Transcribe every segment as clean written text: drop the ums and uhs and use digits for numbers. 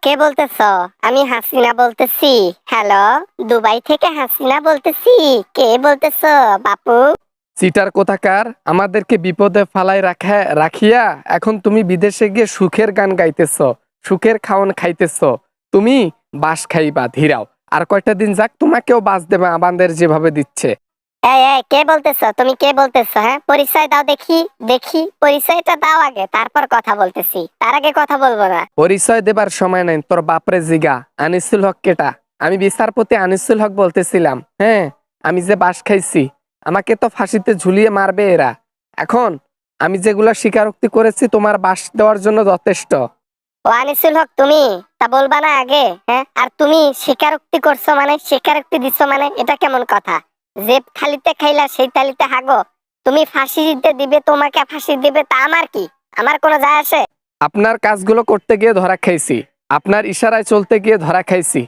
কে বলতেছো? আমি হাসিনা বলতেছি। হ্যালো, দুবাই থেকে হাসিনা বলতেছি। কে বলতেছো বাপু? চিটার কোথাকার, আমাদেরকে বিপদে ফালাই রাখিয়া এখন তুমি বিদেশে গিয়ে সুখের গান গাইতেছ, সুখের খাওন খাইতেছ। তুমি বাস খাইবা ধীরাও, আর কয়টা দিন যাক তোমাকেও বাস দেবে আমাদের যেভাবে দিচ্ছে। এই এই, কে বলতেছো? তুমি কে বলতেছো? হ্যাঁ, পরিচয় দাও দেখি। দেখি পরিচয়টা দাও আগে, তারপর কথা বলতেছি। তার আগে কথা বলবো না। পরিচয় দেবার সময় নাই, তোর বাপরে জিগা। আনিসুল হক কেটা? আমি বিচারপতি আনিসুল হক বলতেছিলাম। হ্যাঁ, আমি যে বাস খাইছি, আমাকে তো ফাঁসিতে ঝুলিয়ে মারবে এরা। এখন আমি যেগুলো স্বীকারোক্তি করেছি তোমার বাস দেওয়ার জন্য যথেষ্ট। ও আনিসুল হক তুমি? তা বলবা না আগে? হ্যাঁ, আর তুমি স্বীকারোক্তি করছো মানে, স্বীকারোক্তি দিচ্ছ মানে, এটা কেমন কথা? যে থালিতে খাইলা সেই থালিতে হাগো। তুমি ফাঁসি দিতে দিবে, তোমাকে ফাঁসি দিবে, তা আমার কি? আমার কোনো যায় আসে? আপনার কাজগুলো করতে গিয়ে ধরা খাইছি, আপনার ইশারায় চলতে গিয়ে ধরা খাইছি।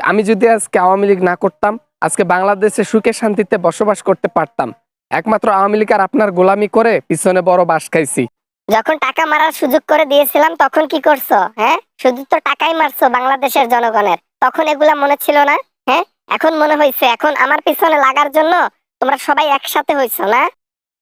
আমি যদি আজকে আওয়ামী লীগ না করতাম, আজকে বাংলাদেশে সুখে শান্তিতে বসবাস করতে পারতাম। একমাত্র আওয়ামী লীগ আর আপনার গোলামি করে পিছনে বড় বাস খাইছি। যখন টাকা মারার সুযোগ করে দিয়েছিলাম তখন কি করছো? হ্যাঁ, শুধু তো টাকাই মারছো বাংলাদেশের জনগণের। তখন এগুলা মনে ছিল না? হ্যাঁ, এখন মনে হয়েছে? এখন আমার পিছনে লাগার জন্য তোমরা সবাই একসাথে হইছো না?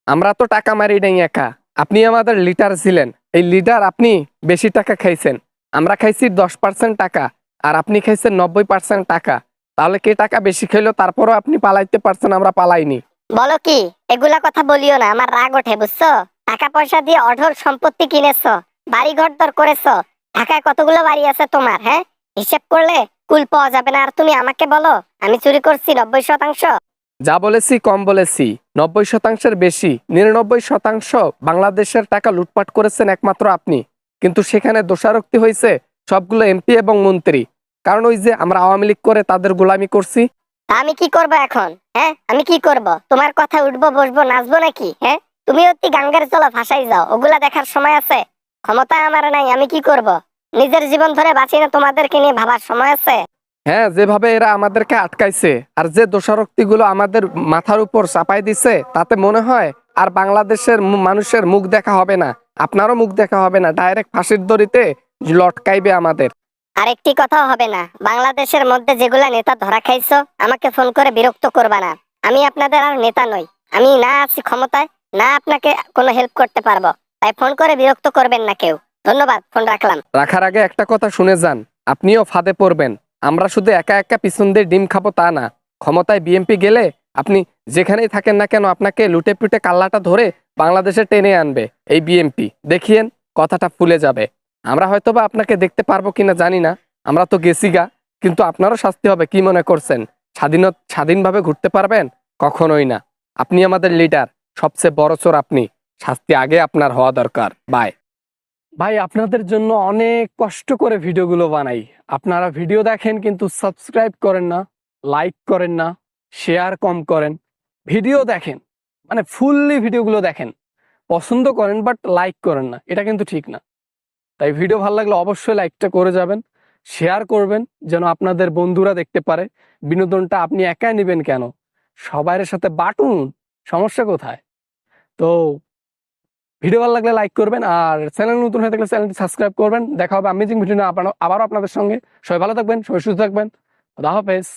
আমরা তো টাকা মারি নাই একা, আপনি আমাদের লিডার ছিলেন। এই লিডার আপনি বেশি টাকা খাইছেন। আমরা খাইছি 10% টাকা, আর আপনি খাইছেন 90% টাকা। তাহলে কে টাকা বেশি খাইলো তারপরও আপনি পালাইতে পারছেন, আমরা পালাইনি। বলো কি? এগুলা কথা বলিও না, আমার রাগ ওঠে বুঝছো। টাকা পয়সা দিয়ে অঢল সম্পত্তি কিনেছো, বাড়ি ঘর দর করেছো। ঢাকায় কতগুলো বাড়ি আছে তোমার? হ্যাঁ, হিসেব করলে কুল পাওয়া যাবে না। আর তুমি আমাকে বলো আমি চুরি করছি 90%? যা বলেছি কম বলেছি, 90%-এর বেশি, 99% বাংলাদেশের টাকা লুটপাট করেছেন একমাত্র আপনি। কিন্তু সেখানে দোষারোক্তি হয়েছে সবগুলো এমপি এবং মন্ত্রী। কারণ ওই যে আমরা আওয়ামী লীগ করে তাদের গোলামি করছি। তা আমি কি করব এখন? হ্যাঁ, আমি কি করব? তোমার কথা উঠবো বসবো নাচবো নাকি? হ্যাঁ, তুমি অতি গাঙ্গের চলো ভাসাই যাও, ওগুলা দেখার সময় আছে? ক্ষমতা আমার নাই, আমি কি করব? নিজের জীবন ধরে বাঁচি না, তোমাদেরকে নিয়ে ভাবার সময় আছে? হ্যাঁ, যেভাবে এরা আমাদেরকে আটকাইছে আর যে দোষারোক্তিগুলো আমাদের মাথার উপর চাপাই দিছে, তাতে মনে হয় আর বাংলাদেশের মানুষের মুখ দেখা হবে না, আপনারও মুখ দেখা হবে না। ডাইরেক্ট ফাঁসির দড়িতে লটকাইবে আমাদের। আরেকটি কথাও হবে না। বাংলাদেশের মধ্যে যেগুলা নেতা ধরা খাইছো, আমাকে ফোন করে বিরক্ত করবা না। আমি আপনাদের আর নেতা নই। আমি না আছি ক্ষমতায়, না আপনাকে কোনো হেল্প করতে পারবো। তাই ফোন করে বিরক্ত করবেন না কেউ। ধন্যবাদ, ফোন রাখলাম। রাখার আগে একটা কথা শুনে যান, আপনিও ফাঁদে পড়বেন। আমরা শুধু একা একা পিছন দিয়ে ডিম খাবো তা না। ক্ষমতায় বিএনপি গেলে আপনি যেখানেই থাকেন না কেন, আপনাকে লুটে পিটে কাল্লাটা ধরে বাংলাদেশে টেনে আনবে এই বিএনপি। দেখিয়েন, কথাটা ফুলে যাবে। আমরা হয়তোবা আপনাকে দেখতে পারবো কিনা জানি না, আমরা তো গেছি গা। কিন্তু আপনারও শাস্তি হবে। কি মনে করছেন স্বাধীনভাবে ঘুরতে পারবেন? কখনোই না। আপনি আমাদের লিডার, সবচেয়ে বড় চোর আপনি। শাস্তি আগে আপনার হওয়া দরকার। বাই। ভাই, আপনাদের জন্য অনেক কষ্ট করে ভিডিওগুলো বানাই। আপনারা ভিডিও দেখেন কিন্তু সাবস্ক্রাইব করেন না, লাইক করেন না, শেয়ার কম করেন। ভিডিও দেখেন, মানে ফুললি ভিডিওগুলো দেখেন, পছন্দ করেন বাট লাইক করেন না, এটা কিন্তু ঠিক না। তাই ভিডিও ভালো লাগলে অবশ্যই লাইকটা করে যাবেন, শেয়ার করবেন যেন আপনাদের বন্ধুরা দেখতে পারে। বিনোদনটা আপনি একাই নেবেন কেন, সবার সাথে বাটুন, সমস্যা কোথায়? তো ভিডিও ভালো লাগলে লাইক করবেন, আর চ্যানেল নতুন হয়ে থাকলে চ্যানেলটি সাবস্ক্রাইব করবেন। দেখা হবে অ্যামেজিং ভিডিও নিয়ে আবারও আপনাদের সঙ্গে। সবাই ভালো থাকবেন, সবাই সুস্থ থাকবেন। খোদা হাফেজ।